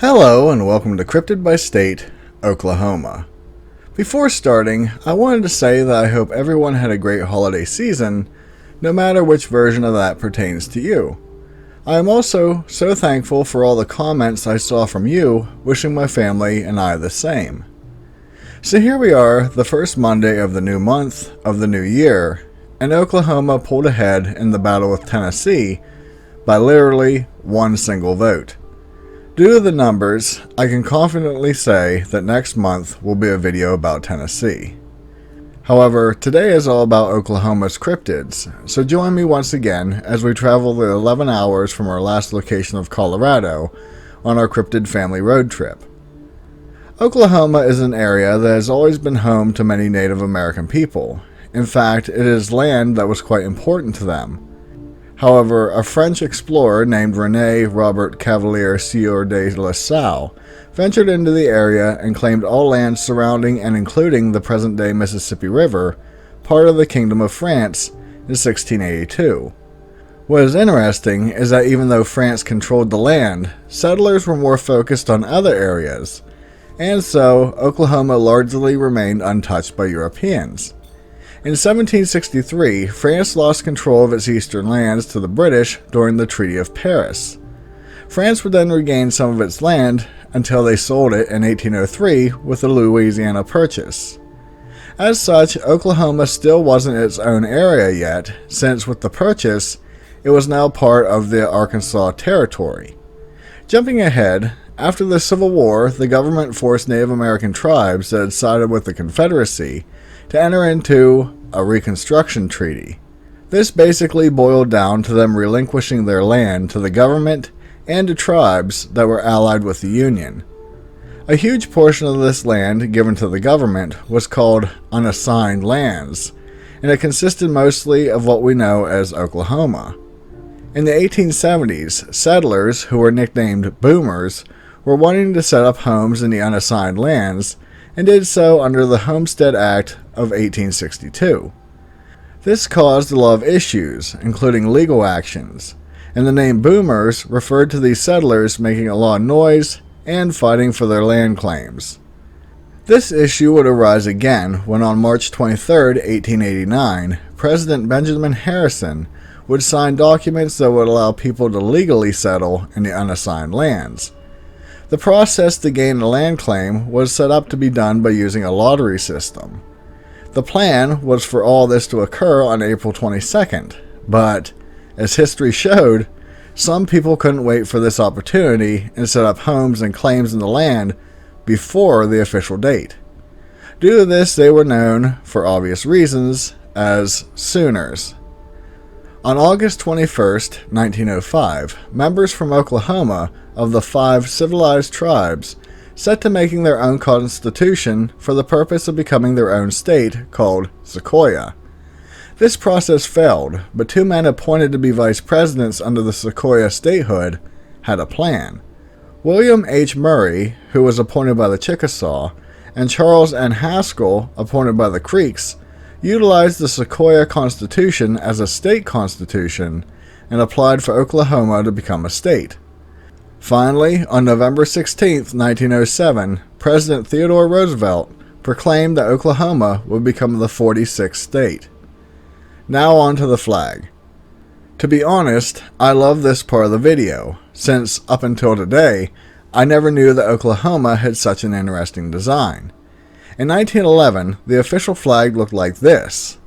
Hello and welcome to Cryptid by State, Oklahoma. Before starting, I wanted to say that I hope everyone had a great holiday season, no matter which version of that pertains to you. I am also so thankful for all the comments I saw from you wishing my family and I the same. So here we are, the first Monday of the new month of the new year, and Oklahoma pulled ahead in the battle with Tennessee by literally one single vote. Due to the numbers, I can confidently say that next month will be a video about Tennessee. However, today is all about Oklahoma's cryptids, so join me once again as we travel the 11 hours from our last location of Colorado on our cryptid family road trip. Oklahoma is an area that has always been home to many Native American people. In fact, it is land that was quite important to them. However, a French explorer named René Robert Cavelier Sieur de La Salle ventured into the area and claimed all lands surrounding and including the present-day Mississippi River, part of the Kingdom of France, in 1682. What is interesting is that even though France controlled the land, settlers were more focused on other areas, and so Oklahoma largely remained untouched by Europeans. In 1763, France lost control of its eastern lands to the British during the Treaty of Paris. France would then regain some of its land until they sold it in 1803 with the Louisiana Purchase. As such, Oklahoma still wasn't its own area yet, since with the Purchase, it was now part of the Arkansas Territory. Jumping ahead, after the Civil War, the government forced Native American tribes that had sided with the Confederacy to enter into a Reconstruction Treaty. This basically boiled down to them relinquishing their land to the government and to tribes that were allied with the Union. A huge portion of this land given to the government was called unassigned lands, and it consisted mostly of what we know as Oklahoma. In the 1870s, settlers, who were nicknamed boomers, were wanting to set up homes in the unassigned lands, and did so under the Homestead Act of 1862. This caused a lot of issues, including legal actions, and the name boomers referred to these settlers making a lot of noise and fighting for their land claims. This issue would arise again when on March 23, 1889, President Benjamin Harrison would sign documents that would allow people to legally settle in the unassigned lands. The process to gain a land claim was set up to be done by using a lottery system. The plan was for all this to occur on April 22nd, but, as history showed, some people couldn't wait for this opportunity and set up homes and claims in the land before the official date. Due to this, they were known, for obvious reasons, as Sooners. On August 21, 1905, members from Oklahoma of the 5 civilized tribes set to making their own constitution for the purpose of becoming their own state called Sequoia. This process failed, but 2 men appointed to be vice presidents under the Sequoia statehood had a plan. William H. Murray, who was appointed by the Chickasaw, and Charles N. Haskell, appointed by the Creeks, utilized the Sequoia Constitution as a state constitution and applied for Oklahoma to become a state. Finally, on November 16, 1907, President Theodore Roosevelt proclaimed that Oklahoma would become the 46th state. Now on to the flag. To be honest, I love this part of the video, since up until today, I never knew that Oklahoma had such an interesting design. In 1911, the official flag looked like this.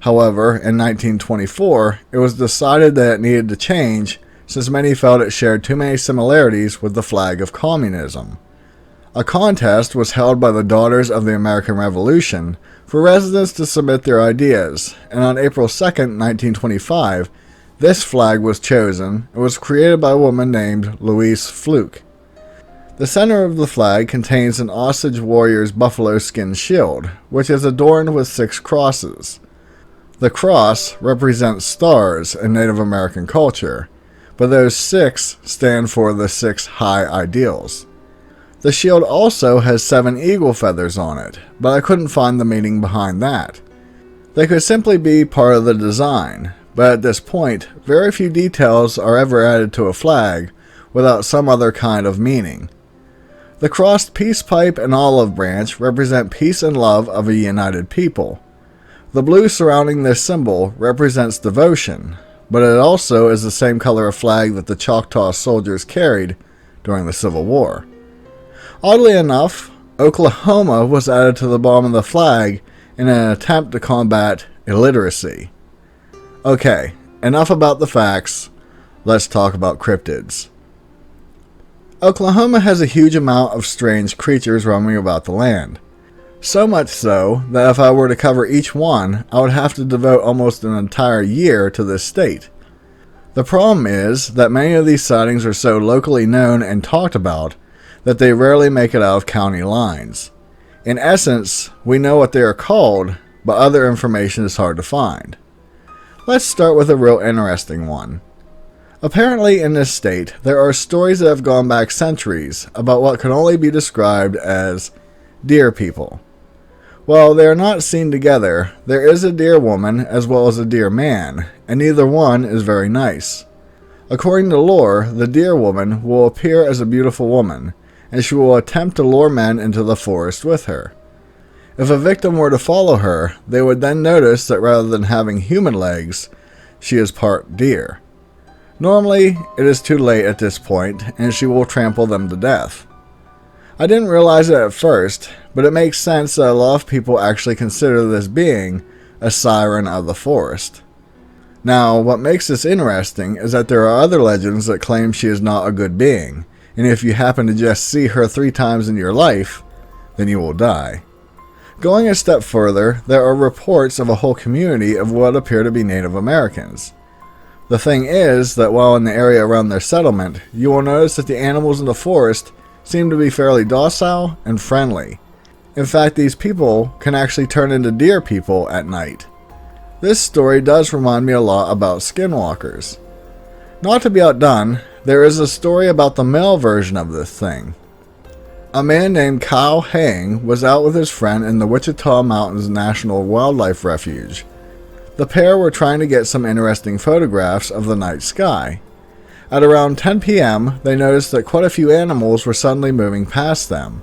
However, in 1924, it was decided that it needed to change since many felt it shared too many similarities with the flag of communism. A contest was held by the Daughters of the American Revolution for residents to submit their ideas, and on April 2, 1925, this flag was chosen and was created by a woman named Louise Fluke. The center of the flag contains an Osage warrior's buffalo skin shield, which is adorned with 6 crosses. The cross represents stars in Native American culture, but those 6 stand for the 6 high ideals. The shield also has 7 eagle feathers on it, but I couldn't find the meaning behind that. They could simply be part of the design, but at this point, very few details are ever added to a flag without some other kind of meaning. The crossed peace pipe and olive branch represent peace and love of a united people. The blue surrounding this symbol represents devotion, but it also is the same color of flag that the Choctaw soldiers carried during the Civil War. Oddly enough, Oklahoma was added to the bottom of the flag in an attempt to combat illiteracy. Okay, enough about the facts. Let's talk about cryptids. Oklahoma has a huge amount of strange creatures roaming about the land. So much so that if I were to cover each one, I would have to devote almost an entire year to this state. The problem is that many of these sightings are so locally known and talked about that they rarely make it out of county lines. In essence, we know what they are called, but other information is hard to find. Let's start with a real interesting one. Apparently in this state, there are stories that have gone back centuries about what can only be described as deer people. While they are not seen together, there is a deer woman as well as a deer man, and neither one is very nice. According to lore, the deer woman will appear as a beautiful woman, and she will attempt to lure men into the forest with her. If a victim were to follow her, they would then notice that rather than having human legs, she is part deer. Normally, it is too late at this point, and she will trample them to death. I didn't realize it at first, but it makes sense that a lot of people actually consider this being a siren of the forest. Now, what makes this interesting is that there are other legends that claim she is not a good being, and if you happen to just see her 3 times in your life, then you will die. Going a step further, there are reports of a whole community of what appear to be Native Americans. The thing is that while in the area around their settlement, you will notice that the animals in the forest seem to be fairly docile and friendly. In fact, these people can actually turn into deer people at night. This story does remind me a lot about skinwalkers. Not to be outdone, there is a story about the male version of this thing. A man named Kyle Hang was out with his friend in the Wichita Mountains National Wildlife Refuge. The pair were trying to get some interesting photographs of the night sky. At around 10 p.m., they noticed that quite a few animals were suddenly moving past them.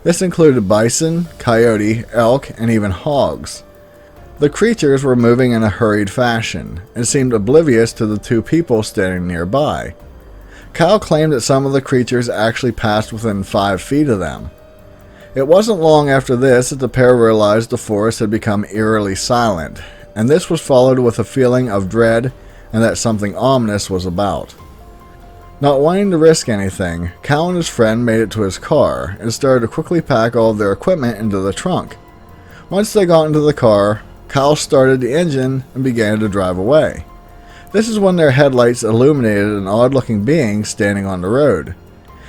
This included bison, coyote, elk, and even hogs. The creatures were moving in a hurried fashion, and seemed oblivious to the 2 people standing nearby. Kyle claimed that some of the creatures actually passed within 5 feet of them. It wasn't long after this that the pair realized the forest had become eerily silent, and this was followed with a feeling of dread and that something ominous was about. Not wanting to risk anything, Kyle and his friend made it to his car and started to quickly pack all of their equipment into the trunk. Once they got into the car, Kyle started the engine and began to drive away. This is when their headlights illuminated an odd-looking being standing on the road.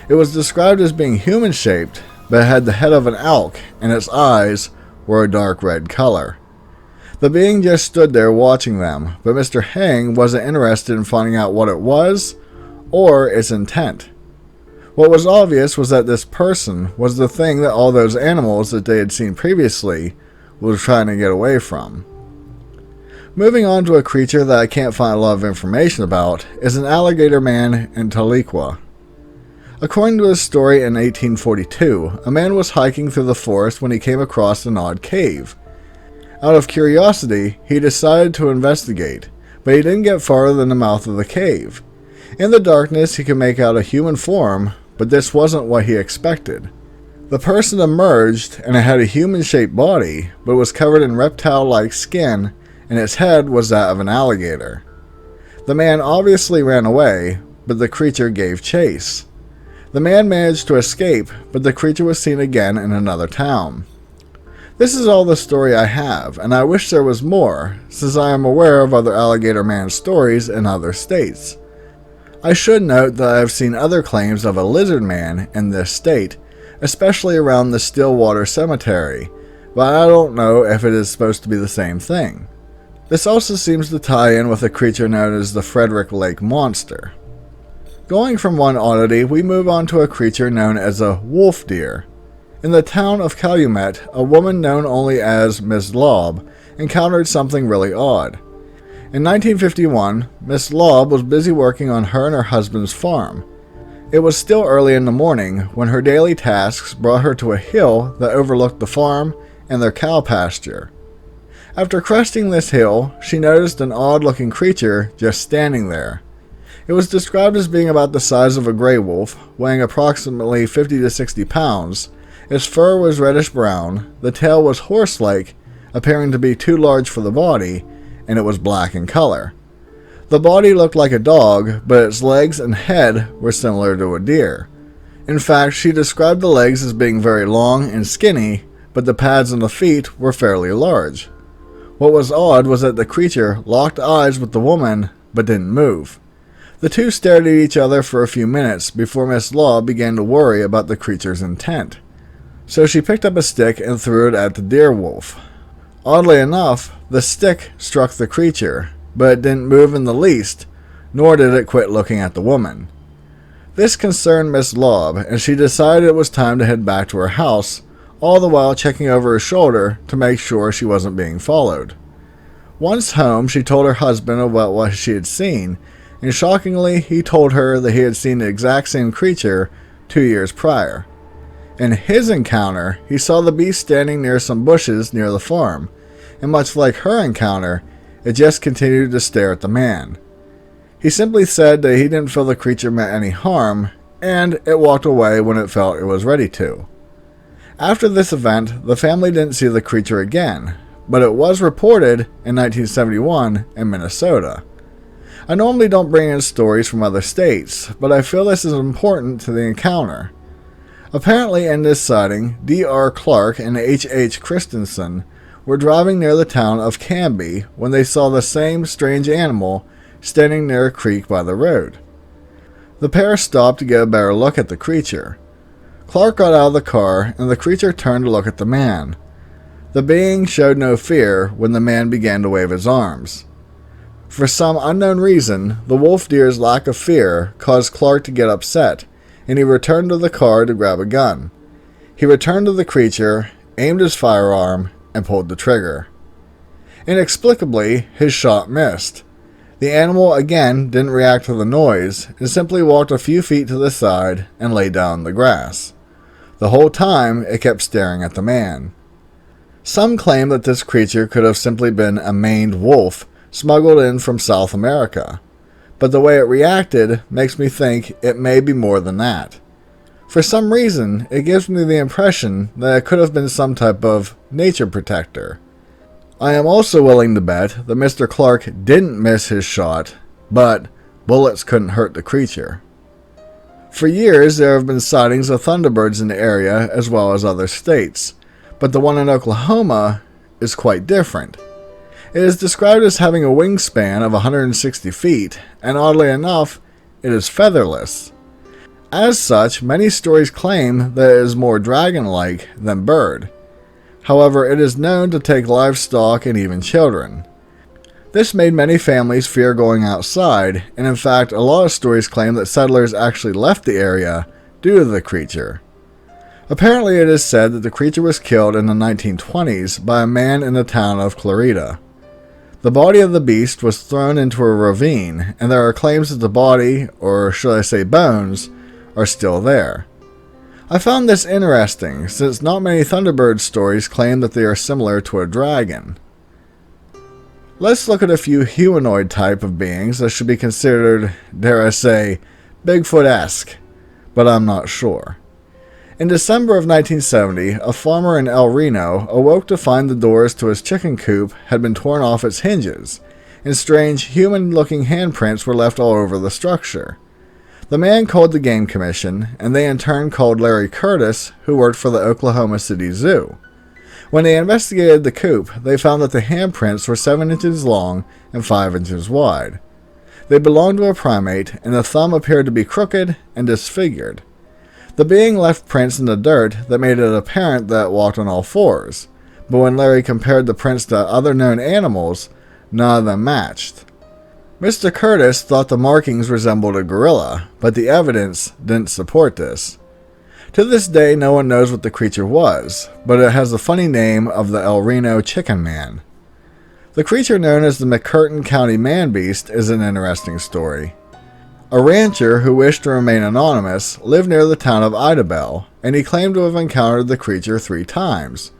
It was described as being human-shaped, but it had the head of an elk and its eyes were a dark red color. The being just stood there watching them, but Mr. Hang wasn't interested in finding out what it was or its intent. What was obvious was that this person was the thing that all those animals that they had seen previously were trying to get away from. Moving on to a creature that I can't find a lot of information about is an alligator man in Tahlequah. According to his story in 1842, a man was hiking through the forest when he came across an odd cave. Out of curiosity, he decided to investigate, but he didn't get farther than the mouth of the cave. In the darkness, he could make out a human form, but this wasn't what he expected. The person emerged, and it had a human-shaped body, but was covered in reptile-like skin, and its head was that of an alligator. The man obviously ran away, but the creature gave chase. The man managed to escape, but the creature was seen again in another town. This is all the story I have, and I wish there was more, since I am aware of other alligator man stories in other states. I should note that I have seen other claims of a lizard man in this state, especially around the Stillwater Cemetery, but I don't know if it is supposed to be the same thing. This also seems to tie in with a creature known as the Frederick Lake Monster. Going from one oddity, we move on to a creature known as a wolf deer. In the town of Calumet, a woman known only as Miss Lobb encountered something really odd. In 1951, Miss Lobb was busy working on her and her husband's farm. It was still early in the morning when her daily tasks brought her to a hill that overlooked the farm and their cow pasture. After cresting this hill, she noticed an odd-looking creature just standing there. It was described as being about the size of a gray wolf, weighing approximately 50 to 60 pounds. Its fur was reddish-brown, the tail was horse-like, appearing to be too large for the body, and it was black in color. The body looked like a dog, but its legs and head were similar to a deer. In fact, she described the legs as being very long and skinny, but the pads on the feet were fairly large. What was odd was that the creature locked eyes with the woman, but didn't move. The two stared at each other for a few minutes before Miss Law began to worry about the creature's intent. So she picked up a stick and threw it at the deer wolf. Oddly enough, the stick struck the creature, but it didn't move in the least, nor did it quit looking at the woman. This concerned Miss Lobb, and she decided it was time to head back to her house, all the while checking over her shoulder to make sure she wasn't being followed. Once home, she told her husband about what she had seen, and shockingly, he told her that he had seen the exact same creature 2 years prior. In his encounter, he saw the beast standing near some bushes near the farm, and much like her encounter, it just continued to stare at the man. He simply said that he didn't feel the creature meant any harm, and it walked away when it felt it was ready to. After this event, the family didn't see the creature again, but it was reported in 1971 in Minnesota. I normally don't bring in stories from other states, but I feel this is important to the encounter. Apparently in this sighting, D.R. Clark and H.H. Christensen were driving near the town of Canby when they saw the same strange animal standing near a creek by the road. The pair stopped to get a better look at the creature. Clark got out of the car and the creature turned to look at the man. The being showed no fear when the man began to wave his arms. For some unknown reason, the wolf deer's lack of fear caused Clark to get upset, and he returned to the car to grab a gun. He returned to the creature, aimed his firearm, and pulled the trigger. Inexplicably, his shot missed. The animal again didn't react to the noise and simply walked a few feet to the side and lay down in the grass. The whole time, it kept staring at the man. Some claim that this creature could have simply been a maned wolf smuggled in from South America, but the way it reacted makes me think it may be more than that. For some reason, it gives me the impression that it could have been some type of nature protector. I am also willing to bet that Mr. Clark didn't miss his shot, but bullets couldn't hurt the creature. For years, there have been sightings of Thunderbirds in the area as well as other states, but the one in Oklahoma is quite different. It is described as having a wingspan of 160 feet, and oddly enough, it is featherless. As such, many stories claim that it is more dragon-like than bird. However, it is known to take livestock and even children. This made many families fear going outside, and in fact, a lot of stories claim that settlers actually left the area due to the creature. Apparently, it is said that the creature was killed in the 1920s by a man in the town of Clarita. The body of the beast was thrown into a ravine, and there are claims that the body, or should I say bones, are still there. I found this interesting, since not many Thunderbird stories claim that they are similar to a dragon. Let's look at a few humanoid type of beings that should be considered, dare I say, Bigfoot-esque, but I'm not sure. In December of 1970, a farmer in El Reno awoke to find the doors to his chicken coop had been torn off its hinges, and strange human-looking handprints were left all over the structure. The man called the Game Commission, and they in turn called Larry Curtis, who worked for the Oklahoma City Zoo. When they investigated the coop, they found that the handprints were 7 inches long and 5 inches wide. They belonged to a primate, and the thumb appeared to be crooked and disfigured. The being left prints in the dirt that made it apparent that it walked on all fours, but when Larry compared the prints to other known animals, none of them matched. Mr. Curtis thought the markings resembled a gorilla, but the evidence didn't support this. To this day, no one knows what the creature was, but it has the funny name of the El Reno Chicken Man. The creature known as the McCurtain County Man Beast is an interesting story. A rancher who wished to remain anonymous lived near the town of Idabel, and he claimed to have encountered the creature 3 times,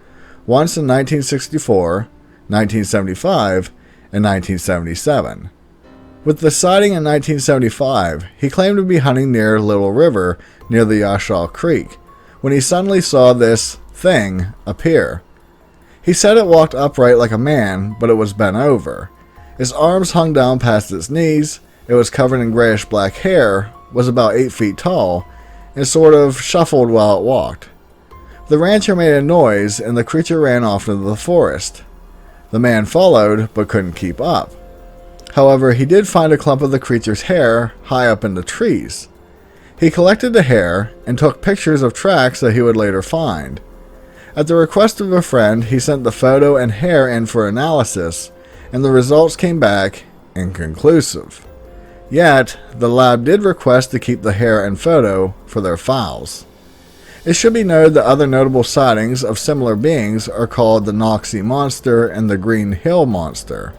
once in 1964, 1975, and 1977. With the sighting in 1975, he claimed to be hunting near Little River near the Yashal Creek, when he suddenly saw this thing appear. He said it walked upright like a man, but it was bent over. Its arms hung down past its knees, it was covered in grayish-black hair, was about 8 feet tall, and sort of shuffled while it walked. The rancher made a noise, and the creature ran off into the forest. The man followed, but couldn't keep up. However, he did find a clump of the creature's hair high up in the trees. He collected the hair and took pictures of tracks that he would later find. At the request of a friend, he sent the photo and hair in for analysis, and the results came back inconclusive. Yet, the lab did request to keep the hair and photo for their files. It should be noted that other notable sightings of similar beings are called the Noxie Monster and the Green Hill Monster.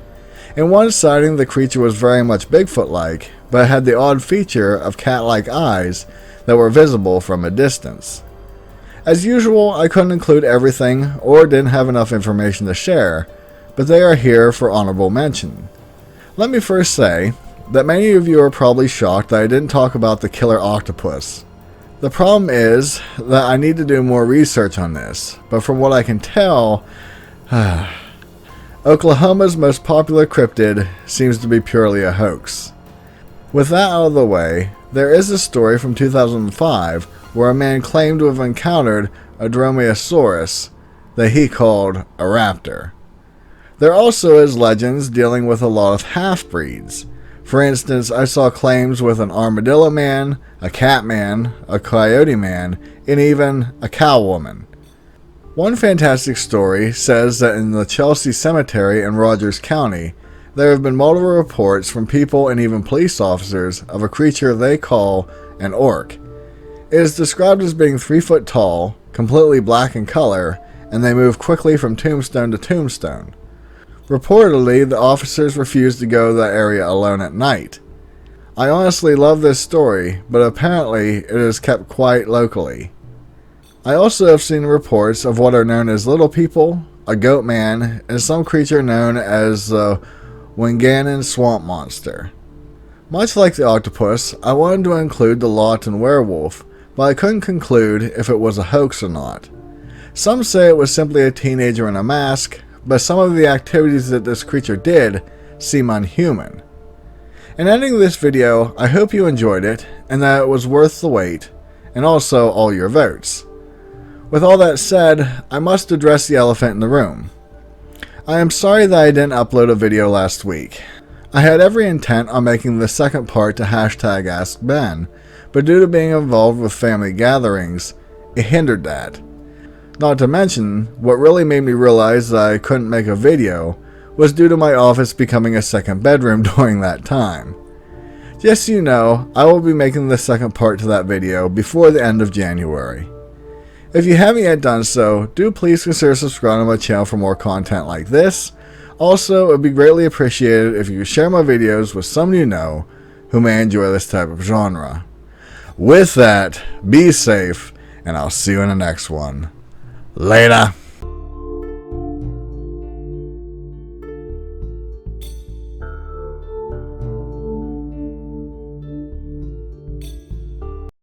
In one sighting, the creature was very much Bigfoot-like, but had the odd feature of cat-like eyes that were visible from a distance. As usual, I couldn't include everything or didn't have enough information to share, but they are here for honorable mention. Let me first say that many of you are probably shocked that I didn't talk about the killer octopus. The problem is that I need to do more research on this, but from what I can tell, Oklahoma's most popular cryptid seems to be purely a hoax. With that out of the way, there is a story from 2005 where a man claimed to have encountered a Dromaeosaurus that he called a raptor. There also is legends dealing with a lot of half-breeds. For instance, I saw claims with an armadillo man, a cat man, a coyote man, and even a cow woman. One fantastic story says that in the Chelsea Cemetery in Rogers County, there have been multiple reports from people and even police officers of a creature they call an orc. It is described as being 3 foot tall, completely black in color, and they move quickly from tombstone to tombstone. Reportedly, the officers refused to go to that area alone at night. I honestly love this story, but apparently it is kept quiet locally. I also have seen reports of what are known as little people, a goat man, and some creature known as the Wanganan swamp monster. Much like the octopus, I wanted to include the Lawton werewolf, but I couldn't conclude if it was a hoax or not. Some say it was simply a teenager in a mask, but some of the activities that this creature did seem unhuman. In ending this video, I hope you enjoyed it, and that it was worth the wait, and also all your votes. With all that said, I must address the elephant in the room. I am sorry that I didn't upload a video last week. I had every intent on making the second part to #AskBen, but due to being involved with family gatherings, it hindered that. Not to mention, what really made me realize that I couldn't make a video was due to my office becoming a second bedroom during that time. Just so you know, I will be making the second part to that video before the end of January. If you haven't yet done so, do please consider subscribing to my channel for more content like this. Also, it would be greatly appreciated if you could share my videos with someone you know who may enjoy this type of genre. With that, be safe, and I'll see you in the next one. Later.